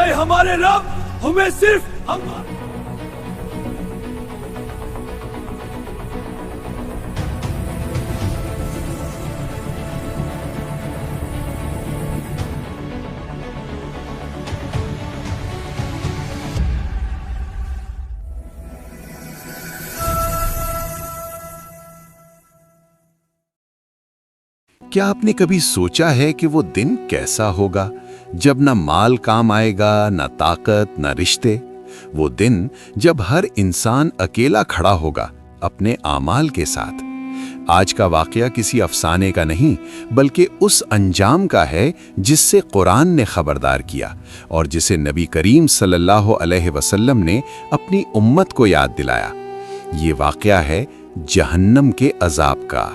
اے ہمارے رب، ہمیں صرف کیا آپ نے کبھی سوچا ہے کہ وہ دن کیسا ہوگا جب نہ مال کام آئے گا، نہ طاقت، نہ رشتے؟ وہ دن جب ہر انسان اکیلا کھڑا ہوگا اپنے اعمال کے ساتھ۔ آج کا واقعہ کسی افسانے کا نہیں بلکہ اس انجام کا ہے جس سے قرآن نے خبردار کیا اور جسے نبی کریم صلی اللہ علیہ وسلم نے اپنی امت کو یاد دلایا۔ یہ واقعہ ہے جہنم کے عذاب کا۔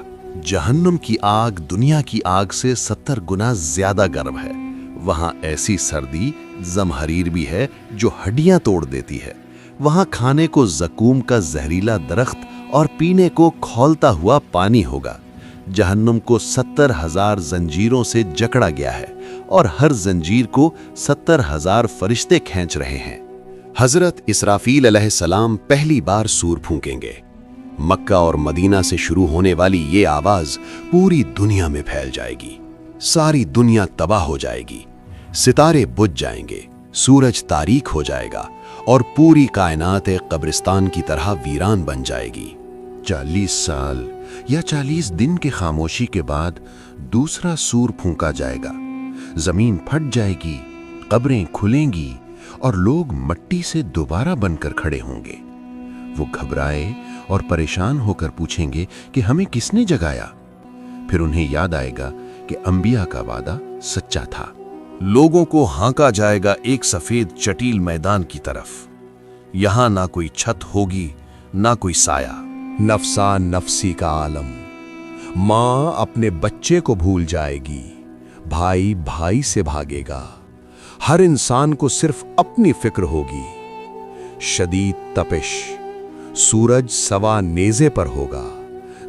جہنم کی آگ دنیا کی آگ سے 70 گنا زیادہ گرم ہے۔ وہاں ایسی سردی زمہریر بھی ہے جو ہڈیاں توڑ دیتی ہے۔ وہاں کھانے کو زقوم کا زہریلا درخت اور پینے کو کھولتا ہوا پانی ہوگا۔ جہنم کو 70,000 زنجیروں سے جکڑا گیا ہے اور ہر زنجیر کو 70,000 فرشتے کھینچ رہے ہیں۔ حضرت اسرافیل علیہ السلام پہلی بار سور پھونکیں گے۔ مکہ اور مدینہ سے شروع ہونے والی یہ آواز پوری دنیا میں پھیل جائے گی۔ ساری دنیا تباہ ہو جائے گی، ستارے بجھ جائیں گے، سورج تاریک ہو جائے گا اور پوری کائنات قبرستان کی طرح ویران بن جائے گی۔ 40 سال یا 40 دن کی خاموشی کے بعد دوسرا سور پھونکا جائے گا۔ زمین پھٹ جائے گی، قبریں کھلیں گی اور لوگ مٹی سے دوبارہ بن کر کھڑے ہوں گے۔ وہ گھبرائے اور پریشان ہو کر پوچھیں گے کہ ہمیں کس نے جگایا؟ پھر انہیں یاد آئے گا کہ انبیاء کا وعدہ سچا تھا۔ لوگوں کو ہانکا جائے گا ایک سفید چٹیل میدان کی طرف۔ یہاں نہ کوئی چھت ہوگی، نہ کوئی سایہ، نفسا نفسی کا عالم۔ ماں اپنے بچے کو بھول جائے گی، بھائی بھائی سے بھاگے گا، ہر انسان کو صرف اپنی فکر ہوگی۔ شدید تپش، سورج سوا نیزے پر ہوگا،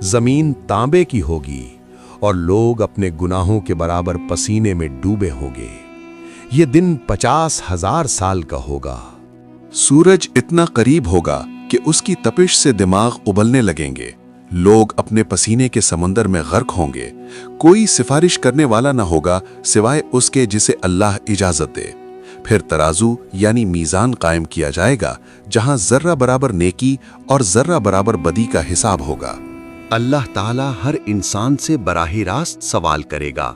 زمین تانبے کی ہوگی اور لوگ اپنے گناہوں کے برابر پسینے میں ڈوبے ہوں گے۔ یہ دن 50,000 سال کا ہوگا۔ سورج اتنا قریب ہوگا کہ اس کی تپش سے دماغ ابلنے لگیں گے۔ لوگ اپنے پسینے کے سمندر میں غرق ہوں گے۔ کوئی سفارش کرنے والا نہ ہوگا سوائے اس کے جسے اللہ اجازت دے۔ پھر ترازو یعنی میزان قائم کیا جائے گا جہاں ذرہ برابر نیکی اور ذرہ برابر بدی کا حساب ہوگا۔ اللہ تعالیٰ ہر انسان سے براہ راست سوال کرے گا،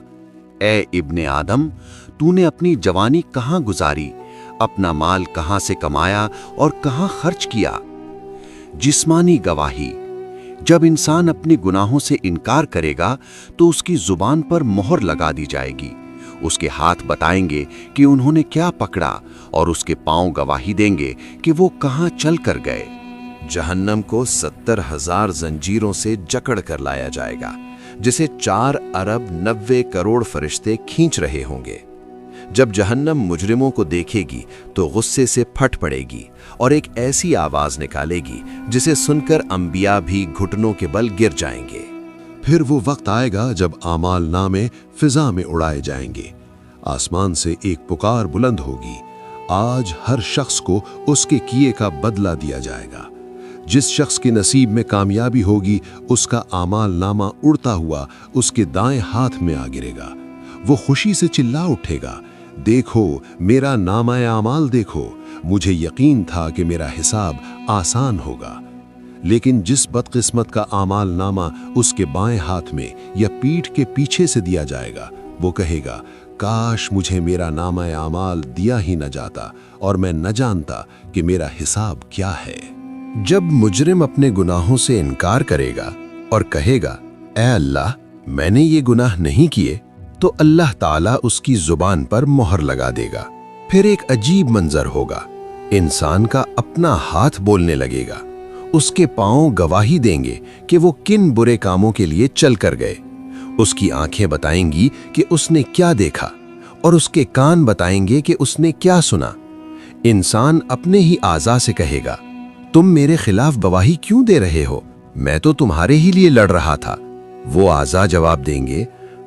اے ابن آدم، تو نے اپنی جوانی کہاں گزاری، اپنا مال کہاں سے کمایا اور کہاں خرچ کیا؟ جسمانی گواہی، جب انسان اپنے گناہوں سے انکار کرے گا تو اس کی زبان پر مہر لگا دی جائے گی۔ اس کے ہاتھ بتائیں گے کہ انہوں نے کیا پکڑا اور اس کے پاؤں گواہی دیں گے کہ وہ کہاں چل کر گئے۔ جہنم کو 70,000 زنجیروں سے جکڑ کر لایا جائے گا جسے 4 ارب 90 کروڑ فرشتے کھینچ رہے ہوں گے۔ جب جہنم مجرموں کو دیکھے گی تو غصے سے پھٹ پڑے گی اور ایک ایسی آواز نکالے گی جسے سن کر انبیاء بھی گھٹنوں کے بل گر جائیں گے۔ پھر وہ وقت آئے گا جب اعمال نامے فضا میں اڑائے جائیں گے۔ آسمان سے ایک پکار بلند ہوگی، آج ہر شخص کو اس کے کیے کا بدلہ دیا جائے گا۔ جس شخص کے نصیب میں کامیابی ہوگی اس کا اعمال نامہ اڑتا ہوا اس کے دائیں ہاتھ میں آ گرے گا۔ وہ خوشی سے چلا اٹھے گا، دیکھو میرا نامہ اعمال دیکھو، مجھے یقین تھا کہ میرا حساب آسان ہوگا۔ لیکن جس بدقسمت کا اعمال نامہ اس کے بائیں ہاتھ میں یا پیٹھ کے پیچھے سے دیا جائے گا، وہ کہے گا کاش مجھے میرا نامہ اعمال دیا ہی نہ جاتا اور میں نہ جانتا کہ میرا حساب کیا ہے۔ جب مجرم اپنے گناہوں سے انکار کرے گا اور کہے گا اے اللہ میں نے یہ گناہ نہیں کیے، تو اللہ تعالیٰ اس کی زبان پر مہر لگا دے گا۔ پھر ایک عجیب منظر ہوگا، انسان کا اپنا ہاتھ بولنے لگے گا، اس کے پاؤں گواہی دیں گے کہ وہ کن برے کاموں کے لیے چل کر گئے، اس کی آنکھیں بتائیں گی کہ اس نے کیا دیکھا اور اس کے کان بتائیں گے کہ اس نے کیا سنا۔ انسان اپنے ہی اعضاء سے کہے گا تم میرے خلاف گواہی کیوں دے رہے ہو؟ میں تو تمہارے ہی لیے لڑ رہا تھا۔ وہ اعضاء جواب دیں گے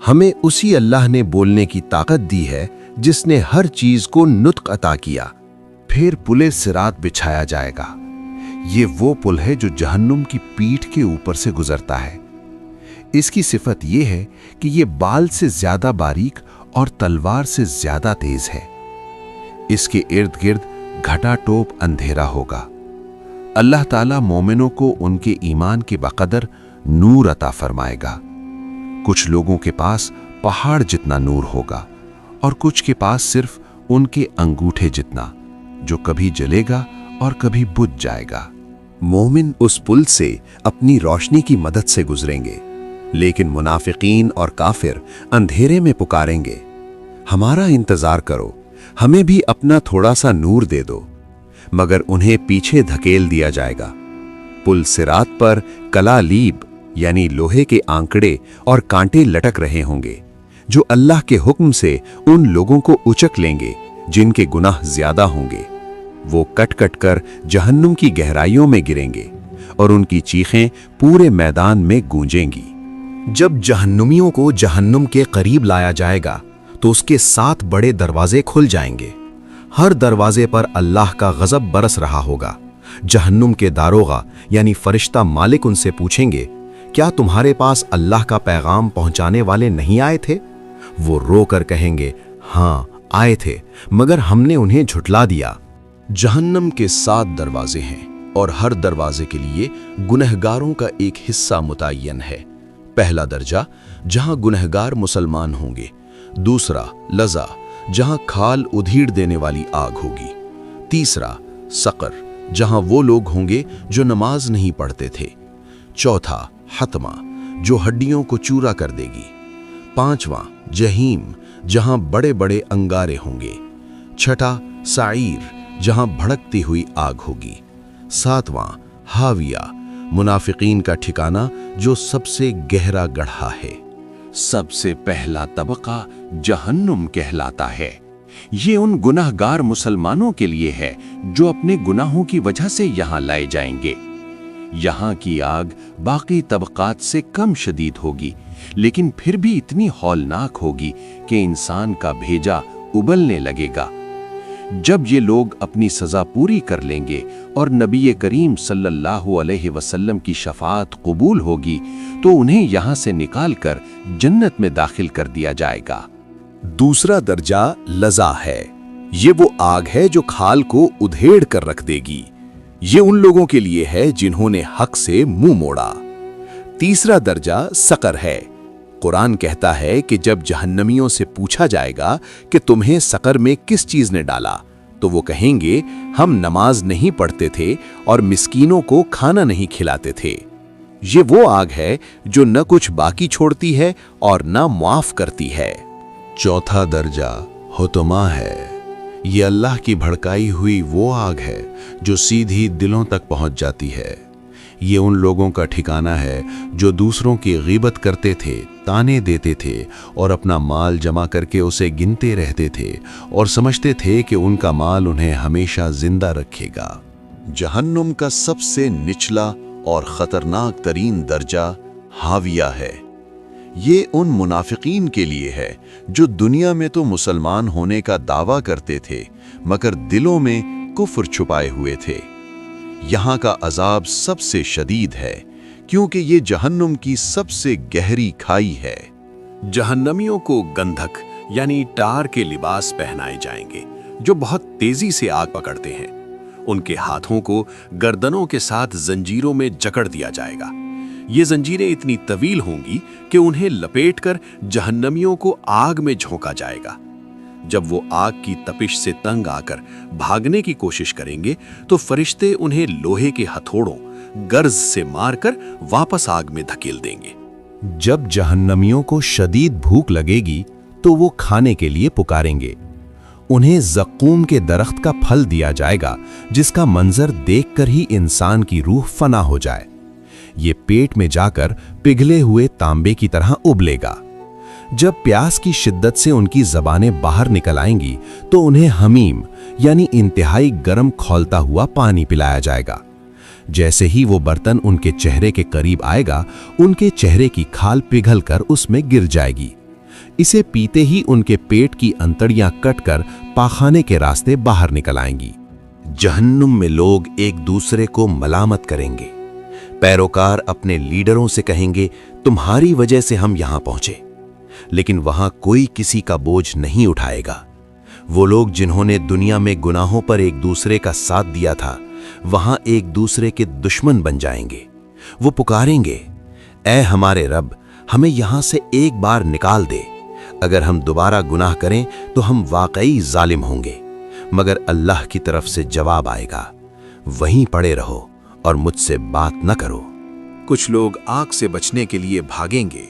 ہمیں اسی اللہ نے بولنے کی طاقت دی ہے जिसने हर चीज को नुत्क अता किया। फिर पुले सिरात बिछाया जाएगा। ये वो पुल है जो जहन्नुम की पीठ के ऊपर से गुजरता है। इसकी सिफत ये है कि ये बाल से ज्यादा बारीक और तलवार से ज्यादा तेज है। इसके इर्द गिर्द घटाटोप अंधेरा होगा। अल्लाह ताला मोमिनों को उनके ईमान के बकदर नूर अता फरमाएगा। कुछ लोगों के पास पहाड़ जितना नूर होगा और कुछ के पास सिर्फ उनके अंगूठे जितना, जो कभी जलेगा और कभी बुझ जाएगा। मोमिन उस पुल से अपनी रोशनी की मदद से गुजरेंगे, लेकिन मुनाफिकीन और काफिर अंधेरे में पुकारेंगे, हमारा इंतजार करो, हमें भी अपना थोड़ा सा नूर दे दो। मगर उन्हें पीछे धकेल दिया जाएगा। पुल सिरात पर कलालीब यानी लोहे के आंकड़े और कांटे लटक रहे होंगे, जो अल्लाह के हुक्म से उन लोगों को उचक लेंगे जिनके गुनाह ज्यादा होंगे। वो कट कट कर जहन्नुम की गहराइयों में गिरेंगे और उनकी चीखें पूरे मैदान में गूंजेंगी। जब जहन्नुमियों को जहन्नुम के करीब लाया जाएगा तो उसके 7 बड़े दरवाजे खुल जाएंगे। हर दरवाजे पर अल्लाह का गजब बरस रहा होगा। जहन्नुम के दारोगा यानी फरिश्ता मालिक उनसे पूछेंगे, क्या तुम्हारे पास अल्लाह का पैगाम पहुंचाने वाले नहीं आए थे? वो रो कर कहेंगे, हाँ आए थे, मगर हमने उन्हें झुठला दिया। जहन्नम के 7 दरवाजे हैं और हर दरवाजे के लिए गुनहगारों का एक हिस्सा मुतय्यन है। पहला दर्जा जहां गुनहगार मुसलमान होंगे, दूसरा लज़ा जहां खाल उधीड़ देने वाली आग होगी, तीसरा सकर जहां वो लोग होंगे जो नमाज नहीं पढ़ते थे, चौथा हतमा जो हड्डियों को चूरा कर देगी, पांचवां जहीम जहां बड़े बड़े अंगारे होंगे, छठा साईर जहां भड़कती हुई आग होगी, सातवां हाविया मुनाफिकीन का ठिकाना जो सबसे गहरा गड्ढा है। सबसे पहला तबका जहन्नुम कहलाता है। ये उन गुनाहगार मुसलमानों के लिए है जो अपने गुनाहों की वजह से यहाँ लाए जाएंगे। यहाँ की आग बाकी तबकात से कम शदीद होगी, लेकिन फिर भी इतनी हौलनाक होगी कि इंसान का भेजा उबलने लगेगा। जब ये लोग अपनी सजा पूरी कर लेंगे और नबी करीम सल्लल्लाहु अलैहि वसल्लम की शफाअत कबूल होगी, तो उन्हें यहाँ से निकालकर जन्नत में दाखिल कर दिया जाएगा। दूसरा दर्जा लज़ा है। ये वो आग है जो खाल को उधेड़ कर रख देगी। ये उन लोगों के लिए है जिन्होंने हक से मुंह मोड़ा। तीसरा दर्जा सकर है। कुरान कहता है कि जब जहन्नमियों से पूछा जाएगा कि तुम्हें सकर में किस चीज ने डाला, तो वो कहेंगे, हम नमाज नहीं पढ़ते थे और मिस्कीनों को खाना नहीं खिलाते थे। ये वो आग है जो न कुछ बाकी छोड़ती है और न मुआफ करती है। चौथा दर्जा हुतमा है। ये अल्लाह की भड़काई हुई वो आग है जो सीधी दिलों तक पहुंच जाती है। ये उन लोगों का ठिकाना है जो दूसरों की गीबत करते थे, ताने देते थे और अपना माल जमा करके उसे गिनते रहते थे और समझते थे कि उनका माल उन्हें हमेशा जिंदा रखेगा। जहन्नुम का सबसे निचला और खतरनाक तरीन दर्जा हाविया है। ये उन मुनाफिकीन के लिए है जो दुनिया में तो मुसलमान होने का दावा करते थे, मगर दिलों में कुफ्र छुपाए हुए थे। यहाँ का अजाब सबसे शदीद है क्योंकि ये जहन्नुम की सबसे गहरी खाई है। जहन्नमियों को गंधक यानी टार के लिबास पहनाए जाएंगे जो बहुत तेजी से आग पकड़ते हैं। उनके हाथों को गर्दनों के साथ जंजीरों में जकड़ दिया जाएगा। ये जंजीरें इतनी तवील होंगी कि उन्हें लपेटकर जहन्नमियों को आग में झोंका जाएगा। जब वो आग की तपिश से तंग आकर भागने की कोशिश करेंगे तो फरिश्ते उन्हें लोहे के हथौड़ों गर्ज से मारकर वापस आग में धकेल देंगे। जब जहन्नमियों को शदीद भूख लगेगी तो वो खाने के लिए पुकारेंगे। उन्हें ज़क़ूम के दरख्त का फल दिया जाएगा जिसका मंजर देखकर ही इंसान की रूह फना हो जाए। ये पेट में जाकर पिघले हुए तांबे की तरह उबलेगा। जब प्यास की शिद्दत से उनकी ज़बानें बाहर निकल आएंगी तो उन्हें हमीम यानी इंतहाई गर्म खौलता हुआ पानी पिलाया जाएगा। जैसे ही वो बर्तन उनके चेहरे के करीब आएगा, उनके चेहरे की खाल पिघलकर उसमें गिर जाएगी। इसे पीते ही उनके पेट की अंतड़ियां कटकर पाखाने के रास्ते बाहर निकल आएंगी। जहन्नुम में लोग एक दूसरे को मलामत करेंगे। पैरोकार अपने लीडरों से कहेंगे, तुम्हारी वजह से हम यहां पहुंचे। लेकिन वहां कोई किसी का बोझ नहीं उठाएगा। वो लोग जिन्होंने दुनिया में गुनाहों पर एक दूसरे का साथ दिया था, वहां एक दूसरे के दुश्मन बन जाएंगे। वो पुकारेंगे, ऐ हमारे रब, हमें यहां से एक बार निकाल दे। अगर हम दोबारा गुनाह करें तो हम वाकई जालिम होंगे। मगर अल्लाह की तरफ से जवाब आएगा, वहीं पड़े रहो और मुझसे बात न करो। कुछ लोग आग से बचने के लिए भागेंगे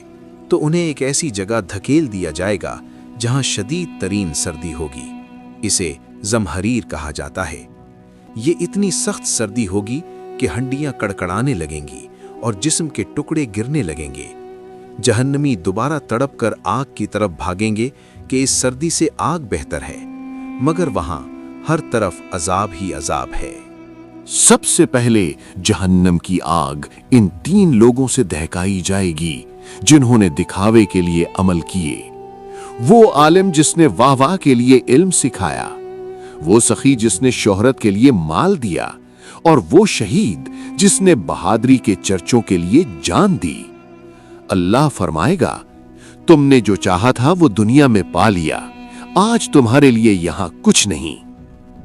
तो उन्हें एक ऐसी जगह धकेल दिया जाएगा जहां शदीद तरीन सर्दी होगी। इसे जमहरीर कहा जाता है। ये इतनी सख्त सर्दी होगी कि हड्डियां कड़कड़ाने लगेंगी और जिस्म के टुकड़े गिरने लगेंगे। जहन्नमी दोबारा तड़प कर आग की तरफ भागेंगे कि इस सर्दी से आग बेहतर है, मगर वहां हर तरफ अजाब ही अजाब है। सबसे पहले जहन्नम की आग इन 3 लोगों से दहकाई जाएगी जिन्होंने दिखावे के लिए अमल किए। वो आलिम जिसने वाह-वाह के लिए इल्म सिखाया, वो सखी जिसने शोहरत के लिए माल दिया, और वो शहीद जिसने बहादुरी के चर्चों के लिए जान दी। अल्लाह फरमाएगा, तुमने जो चाहा था वो दुनिया में पा लिया, आज तुम्हारे लिए यहां कुछ नहीं।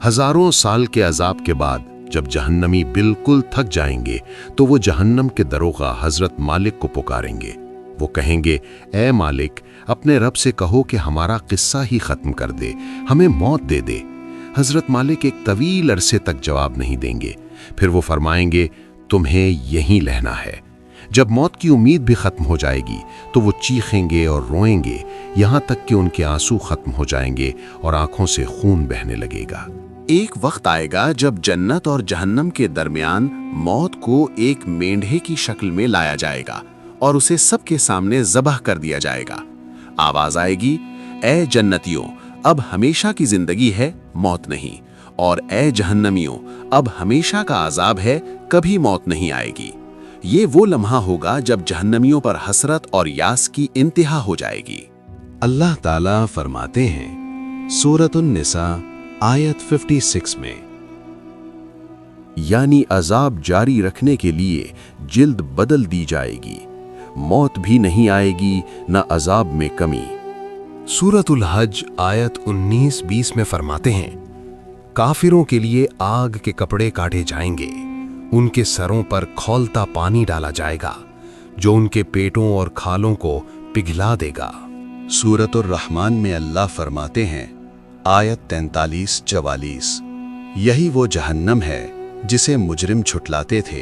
हजारों साल के अजाब के बाद जब जहन्नमी बिल्कुल थक जाएंगे तो वो जहन्नम के दरोगा हजरत मालिक को पुकारेंगे। वो कहेंगे, ए मालिक, अपने रब से कहो कि हमारा किस्सा ही खत्म कर दे, हमें मौत दे दे। हजरत मालिक एक तवील अरसे तक जवाब नहीं देंगे। फिर वो फरमाएंगे, तुम्हें यहीं रहना है। जब मौत की उम्मीद भी खत्म हो जाएगी तो वो चीखेंगे और रोएंगे, यहाँ तक कि उनके आंसू खत्म हो जाएंगे और आंखों से खून बहने लगेगा। एक वक्त आएगा जब जन्नत और जहन्नम के दरमियान मौत को एक मेंढे की शक्ल में लाया जाएगा और उसे सबके सामने ज़बह कर दिया जाएगा। आवाज आएगी, ए जन्नतियों, अब हमेशा की जिंदगी है, मौत नहीं, और ए जहन्नमियों, अब हमेशा का अजाब है, कभी मौत नहीं आएगी। ये वो लम्हा होगा जब जहन्नमियों पर हसरत और यास की इंतहा हो जाएगी। अल्लाह ताला फरमाते हैं सूरतुन निसा आयत 56 में, यानी अजाब जारी रखने के लिए जिल्द बदल दी जाएगी, मौत भी नहीं आएगी न अजाब में कमी। सूरतुल हज आयत 19-20 में फरमाते हैं, काफिरों के लिए आग के कपड़े काटे जाएंगे, उनके सरों पर खौलता पानी डाला जाएगा जो उनके पेटों और खालों को पिघला देगा। सूरतुर रहमान में अल्लाह फरमाते हैं, आयत 43-44, यही वो जहन्नम है जिसे मुजरिम छुटलाते थे,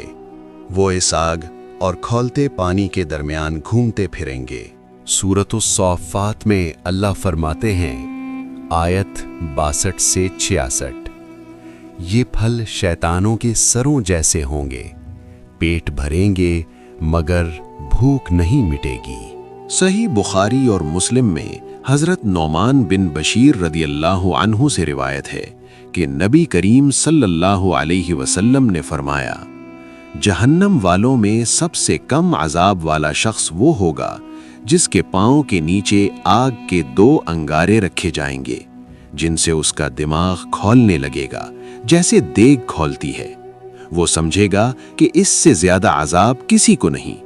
वो इस आग और खौलते पानी के दरमियान घूमते फिरेंगे। सूरतुस सौफ़ात में अल्लाह फरमाते हैं, आयत 62 से 66, ये फल शैतानों के सरों जैसे होंगे, पेट भरेंगे मगर भूख नहीं मिटेगी। सही बुखारी और मुस्लिम में हजरत नौमान बिन बशीर रदियल्लाहु अन्हु से रिवायत है कि नबी करीम सल्लल्लाहु अलैहि वसल्लम ने फरमाया, जहन्नम वालों में सबसे कम अजाब वाला शख्स वो होगा जिसके पांव के नीचे आग के 2 अंगारे रखे जाएंगे, जिनसे उसका दिमाग खौलने लगेगा जैसे देग खौलती है। वो समझेगा कि इससे ज्यादा अजाब किसी को नहीं,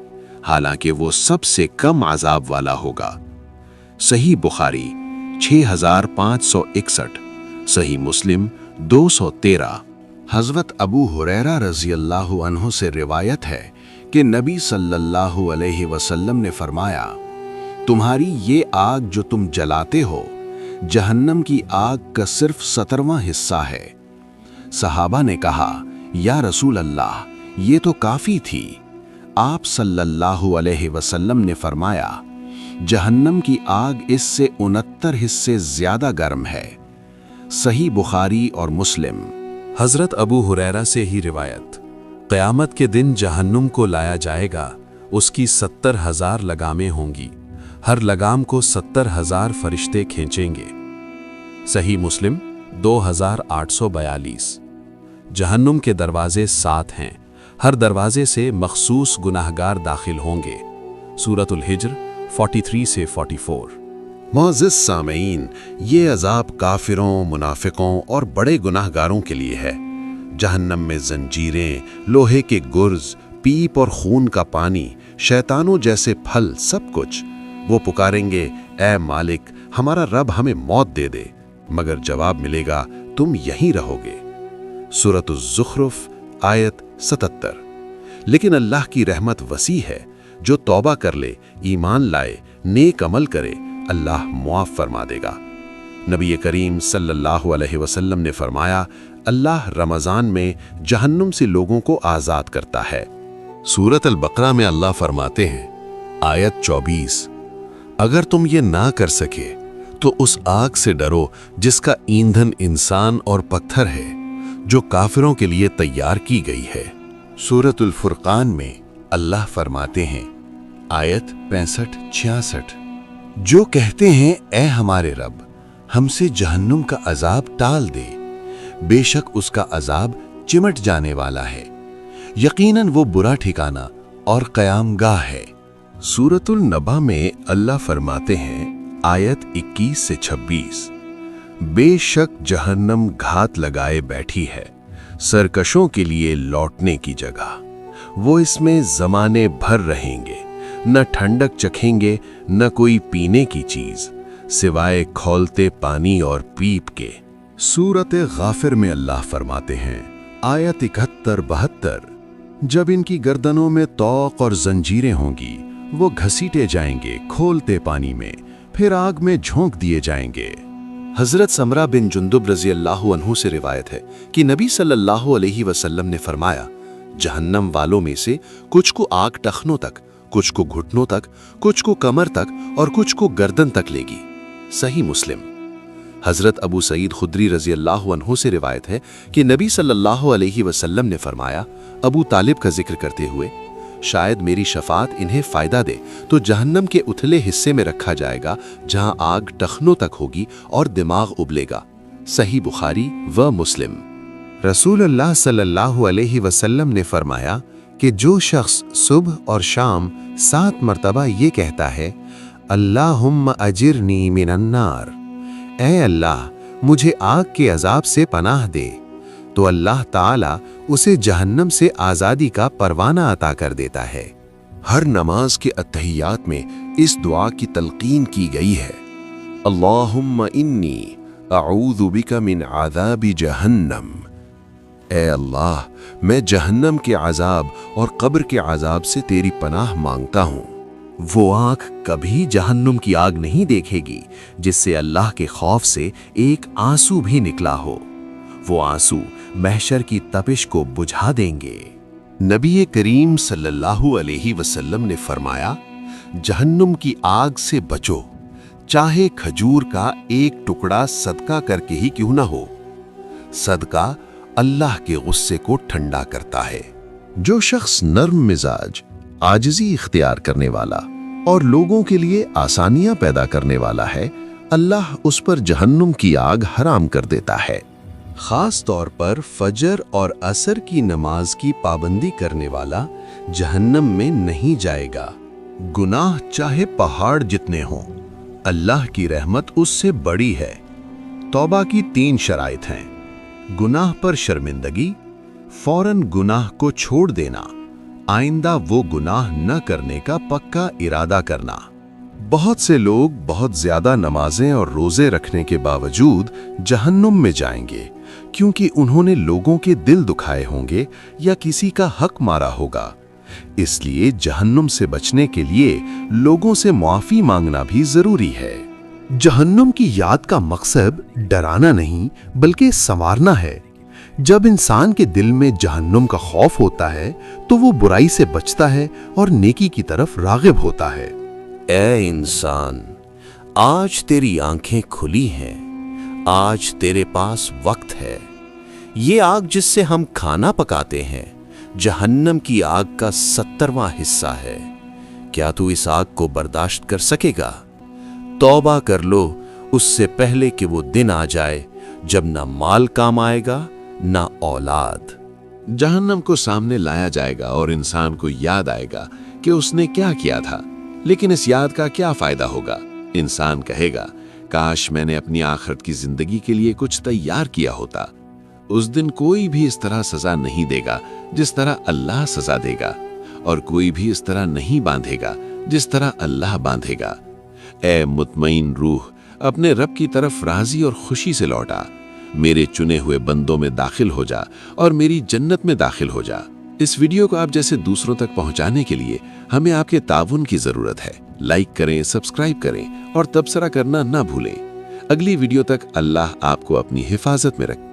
हालांकि वो सबसे कम अजाब वाला होगा। सही बुखारी 6561, सही मुस्लिम 213। हज़रत अबू हुरैरा रज़ियल्लाहु अन्हु से रिवायत है कि नबी सल्लल्लाहु अलैहि वसल्लम ने फरमाया, तुम्हारी ये आग जो तुम जलाते हो, जहन्नम की आग का सिर्फ 17वां हिस्सा है। सहाबा ने कहा, या रसूल अल्लाह, ये तो काफ़ी थी। आप सल्लल्लाहु अलैहि वसल्लम ने फरमाया, जहन्नम की आग इससे 69 हिस्से ज़्यादा गर्म है। सही बुखारी और मुस्लिम। हज़रत अबू हुरैरा से ही रिवायत, क़यामत के दिन जहन्नुम को लाया जाएगा, उसकी 70,000 लगामें होंगी, हर लगाम को 70,000 फरिश्ते खींचेंगे। सही मुस्लिम 2842। जहन्नुम के दरवाजे 7 हैं, हर दरवाजे से मखसूस गुनाहगार दाखिल होंगे। सूरतुल हिज्र 43 से 44। معزز سامعین، یہ عذاب کافروں، منافقوں اور بڑے گناہ گاروں کے لیے ہے۔ جہنم میں زنجیریں، لوہے کے گرز، پیپ اور خون کا پانی، شیطانوں جیسے پھل، سب کچھ۔ وہ پکاریں گے، اے مالک، ہمارا رب ہمیں موت دے دے، مگر جواب ملے گا، تم یہیں رہو گے۔ سورۃ الزخرف آیت 77۔ لیکن اللہ کی رحمت وسیع ہے، جو توبہ کر لے، ایمان لائے، نیک عمل کرے، اللہ معاف فرما دے گا۔ نبی کریم صلی اللہ علیہ وسلم نے فرمایا، اللہ رمضان میں جہنم سے لوگوں کو آزاد کرتا ہے۔ سورۃ البقرہ میں اللہ فرماتے ہیں، آیت 24، اگر تم یہ نہ کر سکے تو اس آگ سے ڈرو جس کا ایندھن انسان اور پتھر ہے، جو کافروں کے لیے تیار کی گئی ہے۔ سورۃ الفرقان میں اللہ فرماتے ہیں، آیت 65-66، جو کہتے ہیں اے ہمارے رب، ہم سے جہنم کا عذاب ٹال دے، بے شک اس کا عذاب چمٹ جانے والا ہے، یقیناً وہ برا ٹھکانہ اور قیام گاہ ہے۔ سورۃ النبا میں اللہ فرماتے ہیں، آیت 21-26، بے شک جہنم گھات لگائے بیٹھی ہے، سرکشوں کے لیے لوٹنے کی جگہ، وہ اس میں زمانے بھر رہیں گے، نہ ٹھنڈک چکھیں گے، نہ کوئی پینے کی چیز، سوائے کھولتے پانی اور پیپ کے۔ سورۃ غافر میں اللہ فرماتے ہیں، آیت 71-72، جب ان کی گردنوں میں طوق اور زنجیریں ہوں گی، وہ گھسیٹے جائیں گے کھولتے پانی میں، پھر آگ میں جھونک دیے جائیں گے۔ حضرت سمرہ بن جندب رضی اللہ عنہ سے روایت ہے کہ نبی صلی اللہ علیہ وسلم نے فرمایا، جہنم والوں میں سے کچھ کو آگ ٹخنوں تک، کچھ کو گھٹنوں تک، کچھ کو کمر تک اور کچھ کو گردن تک لے گی۔ صحیح مسلم۔ حضرت ابو سعید خدری رضی اللہ عنہ سے روایت ہے کہ نبی صلی اللہ علیہ وسلم نے فرمایا، ابو طالب کا ذکر کرتے ہوئے، شاید میری شفاعت انہیں فائدہ دے تو جہنم کے اتھلے حصے میں رکھا جائے گا جہاں آگ ٹخنوں تک ہوگی اور دماغ ابلے گا۔ صحیح بخاری و مسلم۔ رسول اللہ صلی اللہ علیہ وسلم نے فرمایا کہ جو شخص صبح اور شام 7 مرتبہ یہ کہتا ہے، اللہم اجرنی من النار، اے اللہ مجھے آگ کے عذاب سے پناہ دے، تو اللہ تعالیٰ اسے جہنم سے آزادی کا پروانہ عطا کر دیتا ہے۔ ہر نماز کے اتحیات میں اس دعا کی تلقین کی گئی ہے، اللہم انی اعوذ بک من عذاب جہنم، اے اللہ میں جہنم کے عذاب اور قبر کے عذاب سے تیری پناہ مانگتا ہوں۔ وہ آنکھ کبھی جہنم کی آگ نہیں دیکھے گی جس سے اللہ کے خوف سے ایک آنسو بھی نکلا ہو، وہ آنسو محشر کی تپش کو بجھا دیں گے۔ نبی کریم صلی اللہ علیہ وسلم نے فرمایا، جہنم کی آگ سے بچو، چاہے کھجور کا ایک ٹکڑا صدقہ کر کے ہی کیوں نہ ہو، صدقہ اللہ کے غصے کو ٹھنڈا کرتا ہے۔ جو شخص نرم مزاج، عاجزی اختیار کرنے والا اور لوگوں کے لیے آسانیاں پیدا کرنے والا ہے، اللہ اس پر جہنم کی آگ حرام کر دیتا ہے۔ خاص طور پر فجر اور عصر کی نماز کی پابندی کرنے والا جہنم میں نہیں جائے گا۔ گناہ چاہے پہاڑ جتنے ہوں، اللہ کی رحمت اس سے بڑی ہے۔ توبہ کی 3 شرائط ہیں، گناہ پر شرمندگی، فوراً گناہ کو چھوڑ دینا، آئندہ وہ گناہ نہ کرنے کا پکا ارادہ کرنا۔ بہت سے لوگ بہت زیادہ نمازیں اور روزے رکھنے کے باوجود جہنم میں جائیں گے، کیونکہ انہوں نے لوگوں کے دل دکھائے ہوں گے یا کسی کا حق مارا ہوگا۔ اس لیے جہنم سے بچنے کے لیے لوگوں سے معافی مانگنا بھی ضروری ہے۔ جہنم کی یاد کا مقصد ڈرانا نہیں بلکہ سنوارنا ہے۔ جب انسان کے دل میں جہنم کا خوف ہوتا ہے تو وہ برائی سے بچتا ہے اور نیکی کی طرف راغب ہوتا ہے۔ اے انسان، آج تیری آنکھیں کھلی ہیں، آج تیرے پاس وقت ہے۔ یہ آگ جس سے ہم کھانا پکاتے ہیں جہنم کی آگ کا 70واں حصہ ہے۔ کیا تو اس آگ کو برداشت کر سکے گا؟ توبہ کر لو اس سے پہلے کہ وہ دن آ جائے جب نہ مال کام آئے گا نہ اولاد۔ جہنم کو سامنے لایا جائے گا اور انسان کو یاد آئے گا کہ اس نے کیا کیا تھا، لیکن اس یاد کا کیا فائدہ ہوگا؟ इंसान कहेगा, काश मैंने अपनी आखिरत की जिंदगी के लिए कुछ तैयार किया होता। उस दिन कोई भी इस तरह सजा नहीं देगा जिस तरह अल्लाह सजा देगा, और कोई भी इस तरह नहीं बांधेगा जिस तरह अल्लाह बांधेगा। ए मुतमईन रूह, अपने रब की तरफ राजी और खुशी से लौटा। मेरे चुने हुए बंदों में दाखिल हो जा और मेरी जन्नत में दाखिल हो जा। इस वीडियो को आप जैसे दूसरों तक पहुंचाने के लिए हमें आपके ताउन की जरूरत है। लाइक करें, सब्सक्राइब करें और तबसरा करना ना भूलें। अगली वीडियो तक अल्लाह आपको अपनी हिफाजत में रखे।